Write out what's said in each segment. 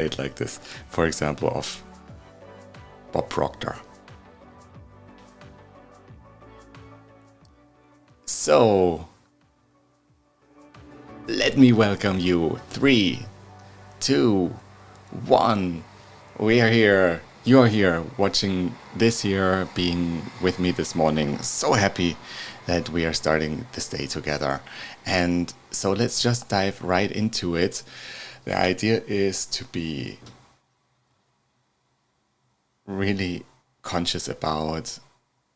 it like this, for example, of Bob Proctor. So, let me welcome you. 3, 2, 1. We are here. You're here watching this here, being with me this morning. So happy that we are starting this day together. And so let's just dive right into it. The idea is to be really conscious about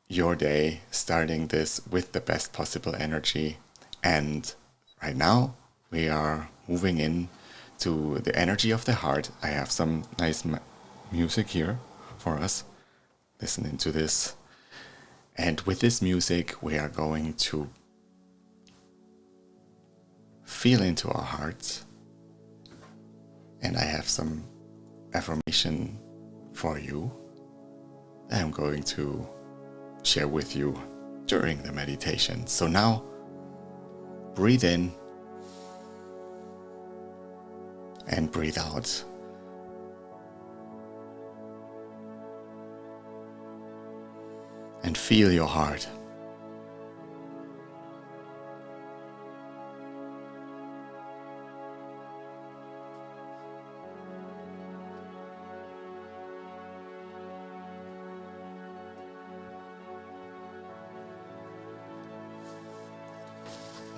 your day, starting this with the best possible energy. And right now we are moving in to the energy of the heart. I have some nice music here for us, listening to this. And with this music we are going to feel into our hearts. And I have some affirmation for you that I'm going to share with you during the meditation. So now, breathe in and breathe out. And feel your heart.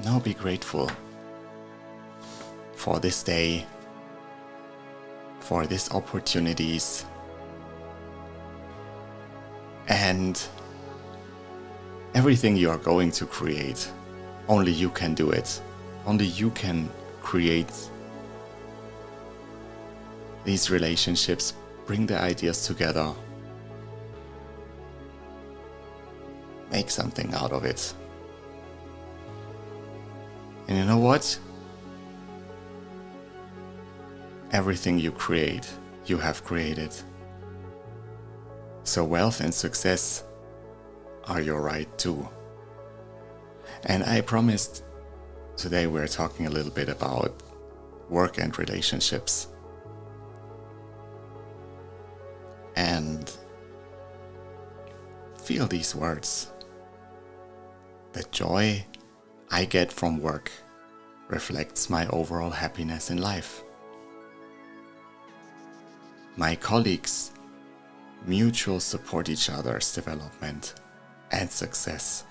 Now be grateful for this day, for these opportunities, and everything you are going to create. Only you can do it. Only you can create these relationships, bring the ideas together, make something out of it. And you know what? Everything you create, you have created. So wealth and success are your right too. And I promised today we're talking a little bit about work and relationships. And feel these words. The joy I get from work reflects my overall happiness in life. My colleagues mutually support each other's development and success.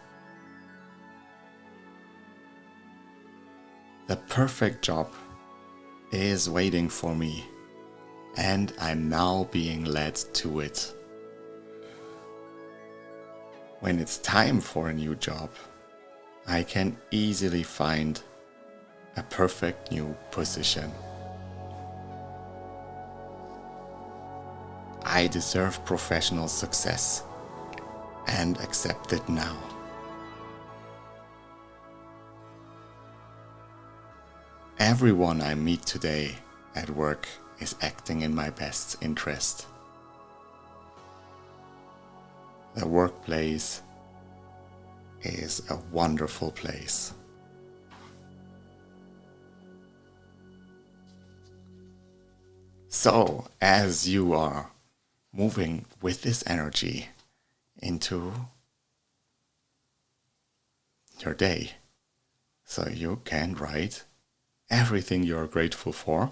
The perfect job is waiting for me, and I'm now being led to it. When it's time for a new job, I can easily find a perfect new position. I deserve professional success and accept it now. Everyone I meet today at work is acting in my best interest. The workplace is a wonderful place. So, as you are moving with this energy into your day, so you can write everything you're grateful for.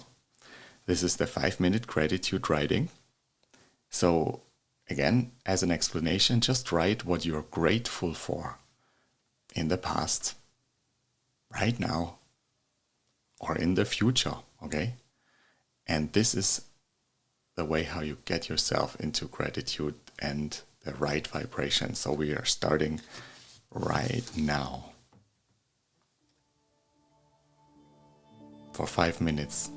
This is the 5-minute gratitude writing. So, again, as an explanation, just write what you're grateful for in the past, right now, or in the future, okay? And this is the way how you get yourself into gratitude and the right vibration. So we are starting right now for 5 minutes.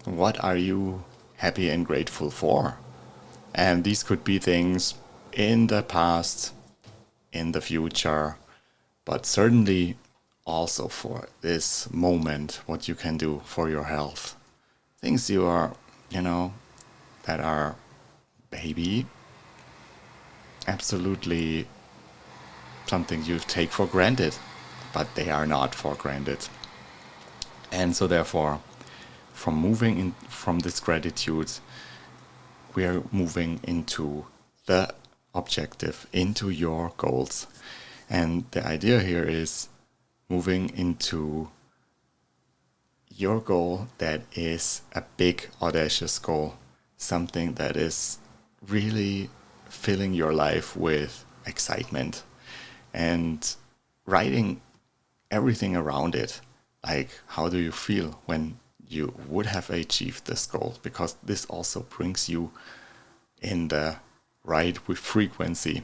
What are you happy and grateful for? And these could be things in the past, in the future, but certainly also for this moment, what you can do for your health. Things you are, that are maybe absolutely something you take for granted, but they are not for granted. And so therefore, from moving in from this gratitude, we are moving into the objective, into your goals. And the idea here is moving into your goal that is a big, audacious goal, something that is really filling your life with excitement and writing everything around it. Like, how do you feel when you would have achieved this goal? Because this also brings you in the right with frequency.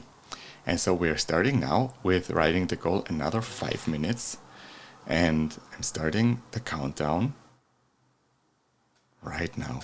And so we're starting now with writing the goal another 5 minutes. And I'm starting the countdown right now.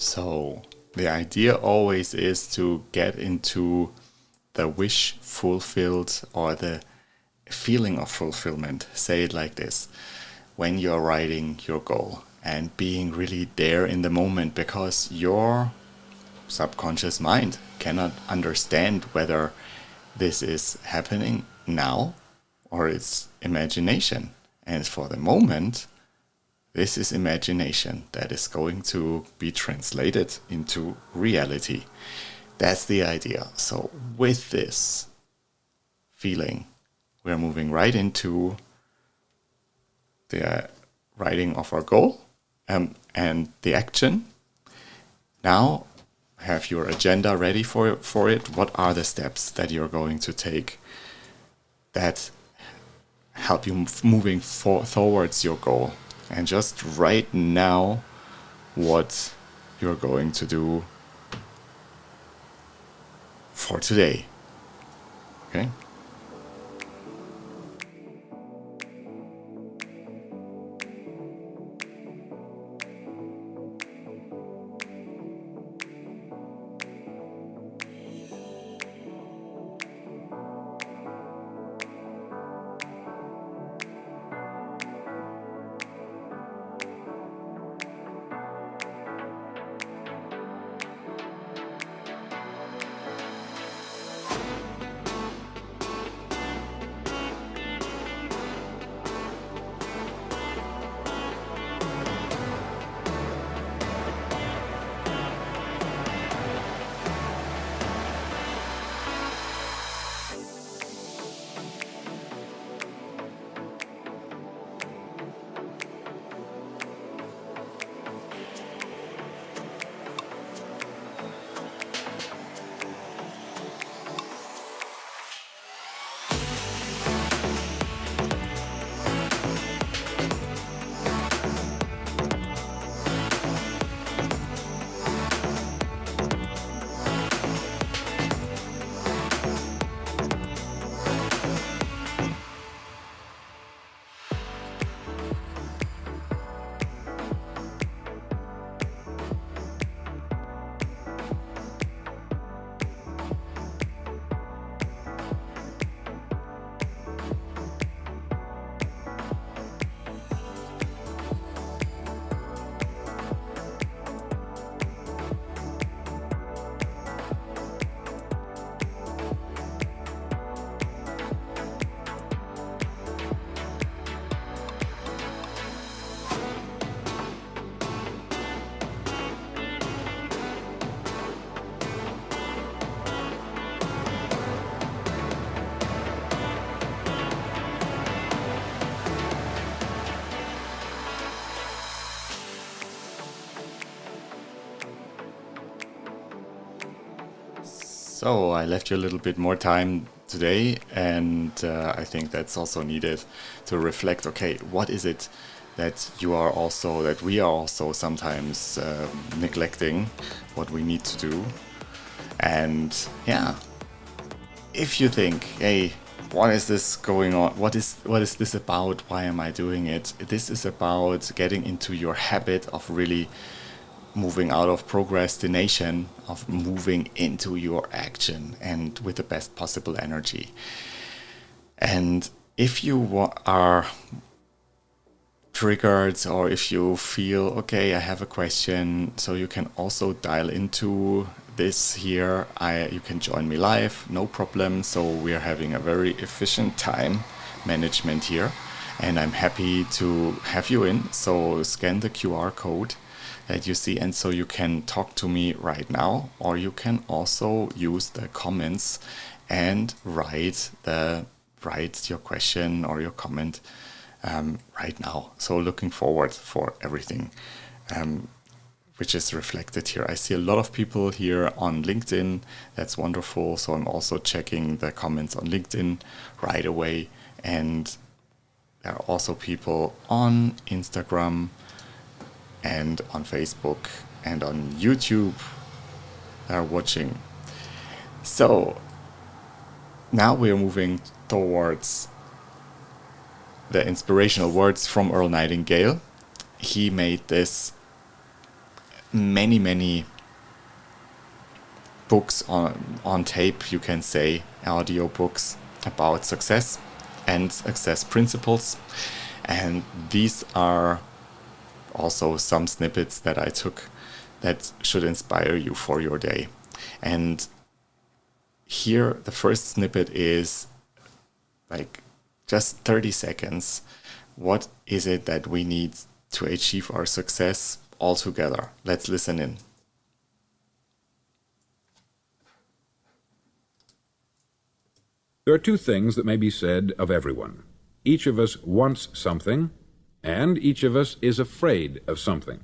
So the idea always is to get into the wish fulfilled or the feeling of fulfillment. Say it like this: when you're writing your goal and being really there in the moment, because your subconscious mind cannot understand whether this is happening now or it's imagination. And for the moment, this is imagination that is going to be translated into reality. That's the idea. So with this feeling, we're moving right into the writing of our goal and the action. Now have your agenda ready for it. What are the steps that you're going to take that help you moving towards your goal? And just write now what you're going to do for today. Okay? So I left you a little bit more time today, and I think that's also needed to reflect. Okay, what is it that we are also sometimes neglecting what we need to do? And yeah, if you think, hey, what is this going on? What is this about? Why am I doing it? This is about getting into your habit of really moving out of procrastination, of moving into your action and with the best possible energy. And if you are triggered, or if you feel, okay, I have a question, so you can also dial into this here. You can join me live, no problem. So we are having a very efficient time management here, and I'm happy to have you in. So scan the QR code that you see, and so you can talk to me right now, or you can also use the comments and write your question or your comment right now. So looking forward for everything which is reflected here. I see a lot of people here on LinkedIn. That's wonderful. So I'm also checking the comments on LinkedIn right away, and there are also people on Instagram and on Facebook and on YouTube that are watching. So now we are moving towards the inspirational words from Earl Nightingale. He made this many books on tape, you can say, audio books about success and success principles. And these are also some snippets that I took that should inspire you for your day. And here, the first snippet is like just 30 seconds. What is it that we need to achieve our success all together? Let's listen in. There are two things that may be said of everyone. Each of us wants something, and each of us is afraid of something.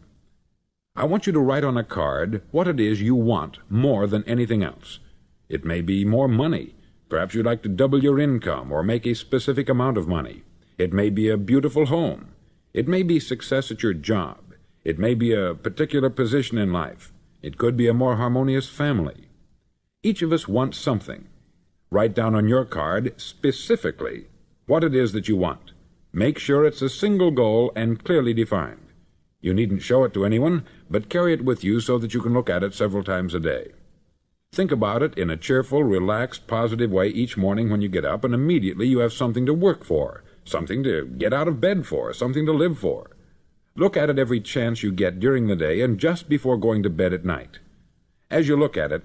I want you to write on a card what it is you want more than anything else. It may be more money. Perhaps you'd like to double your income or make a specific amount of money. It may be a beautiful home. It may be success at your job. It may be a particular position in life. It could be a more harmonious family. Each of us wants something. Write down on your card specifically what it is that you want. Make sure it's a single goal and clearly defined. You needn't show it to anyone, but carry it with you so that you can look at it several times a day. Think about it in a cheerful, relaxed, positive way each morning when you get up, and immediately you have something to work for, something to get out of bed for, something to live for. Look at it every chance you get during the day and just before going to bed at night. As you look at it,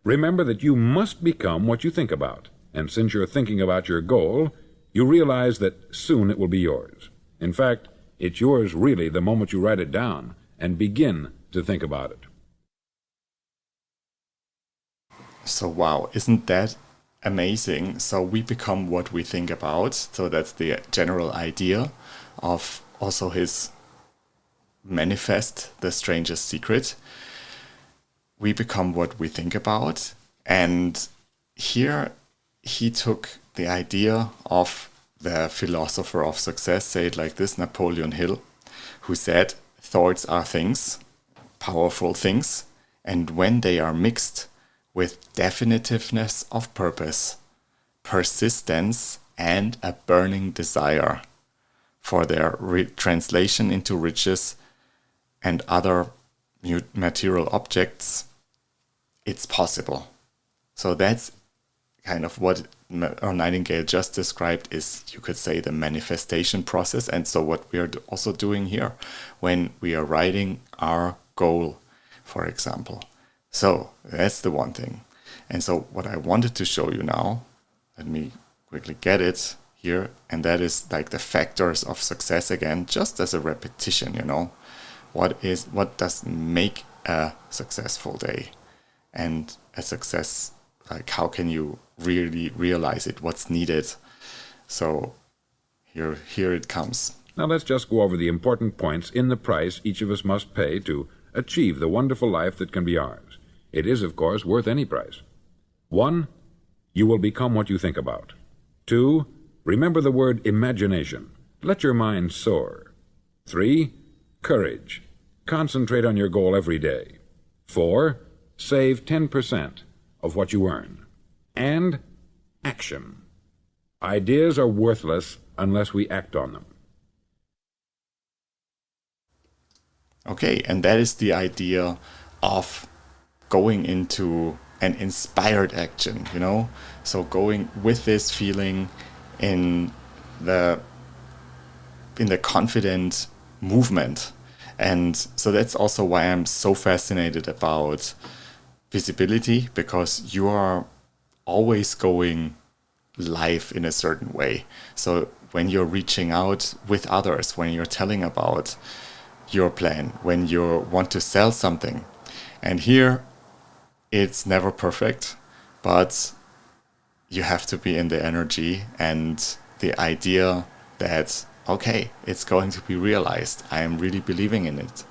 remember that you must become what you think about, and since you're thinking about your goal, you realize that soon it will be yours. In fact, it's yours really the moment you write it down and begin to think about it. So wow, isn't that amazing? So we become what we think about. So that's the general idea of also his manifest, The Strangest Secret. We become what we think about. And here he took the idea of the philosopher of success, say it like this, Napoleon Hill, who said, thoughts are things, powerful things, and when they are mixed with definitiveness of purpose, persistence, and a burning desire for their translation into riches and other material objects, it's possible. So that's kind of what Nightingale just described is, you could say, the manifestation process. And so what we are also doing here when we are writing our goal, for example. So that's the one thing. And so what I wanted to show you now, let me quickly get it here, and that is like the factors of success again, just as a repetition, what does make a succcessful day and a success, like how can you really realize it, what's needed. So here it comes. Now let's just go over the important points in the price each of us must pay to achieve the wonderful life that can be ours. It is, of course, worth any price. 1, you will become what you think about. 2, remember the word imagination. Let your mind soar. 3, courage. Concentrate on your goal every day. 4, save 10% of what you earn. And action. Ideas are worthless unless we act on them. Okay, and that is the idea of going into an inspired action, So going with this feeling in the confident movement. And so that's also why I'm so fascinated about visibility, because you are always going live in a certain way. So when you're reaching out with others, when you're telling about your plan, when you want to sell something, and here it's never perfect, but you have to be in the energy and the idea that, okay, it's going to be realized. I am really believing in it.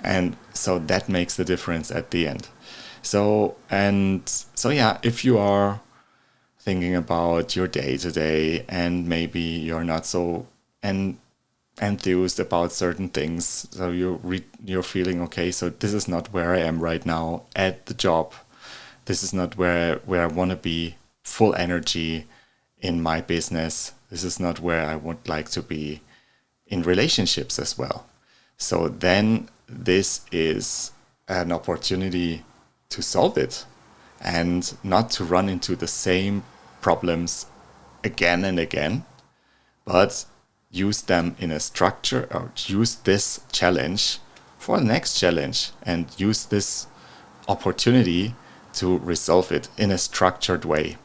And so that makes the difference at the end. So yeah, if you are thinking about your day to day and maybe you're not so enthused about certain things, so you're feeling, okay, so this is not where I am right now at the job. This is not where I want to be full energy in my business. This is not where I would like to be in relationships as well. So then this is an opportunity to solve it and not to run into the same problems again and again, but use them in a structure, or use this challenge for the next challenge and use this opportunity to resolve it in a structured way.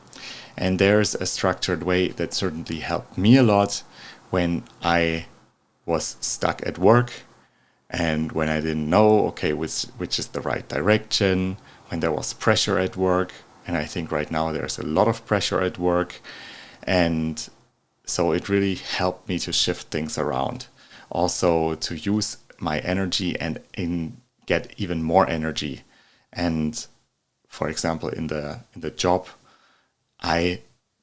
And there's a structured way that certainly helped me a lot when I was stuck at work and when I didn't know, okay, which is the right direction, when there was pressure at work. And I think right now there's a lot of pressure at work. And so it really helped me to shift things around. Also to use my energy and get even more energy. And for example, in the job, I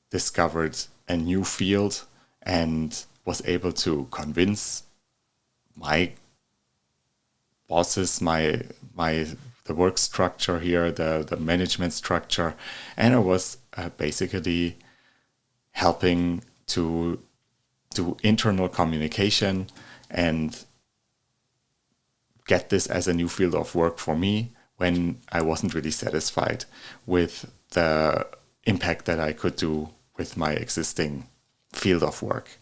discovered a new field and was able to convince my bosses, the work structure here, the management structure, and I was basically helping to do internal communication and get this as a new field of work for me when I wasn't really satisfied with the impact that I could do with my existing field of work.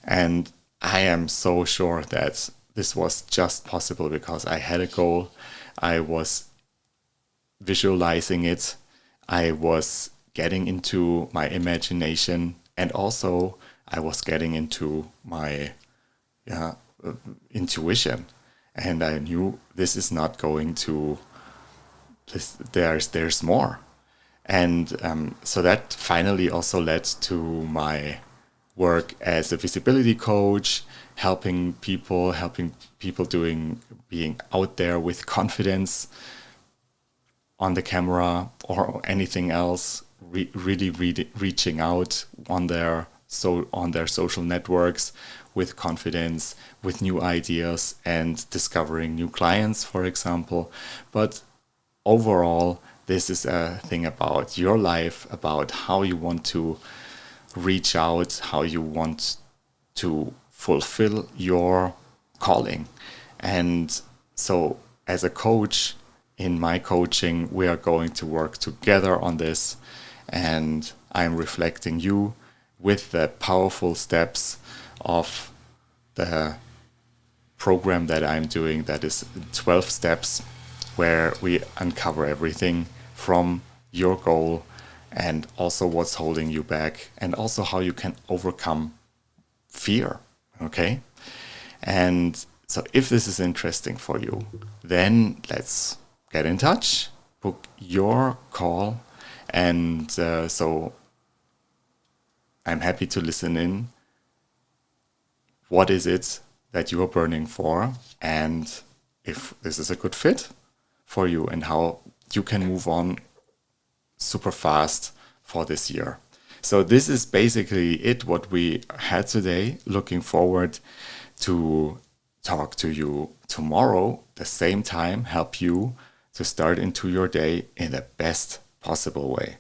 And I am so sure that this was just possible because I had a goal, I was visualizing it, I was getting into my imagination, and also I was getting into my intuition. And I knew this is not going to, there's more. And so that finally also led to my work as a visibility coach, helping people being out there with confidence on the camera or anything else, really reaching out on their social networks with confidence, with new ideas and discovering new clients, for example. But overall, this is a thing about your life, about how you want to reach out, how you want to fulfill your calling. And so as a coach, in my coaching, we are going to work together on this. And I'm reflecting you with the powerful steps of the program that I'm doing, that is 12 steps, where we uncover everything from your goal and also what's holding you back and also how you can overcome fear. Okay? And so if this is interesting for you, then let's get in touch, book your call. And so I'm happy to listen in. What is it that you are burning for? And if this is a good fit for you and how you can move on super fast for this year. So this is basically it, what we had today. Looking forward to talk to you tomorrow, the same time, help you to start into your day in the best possible way.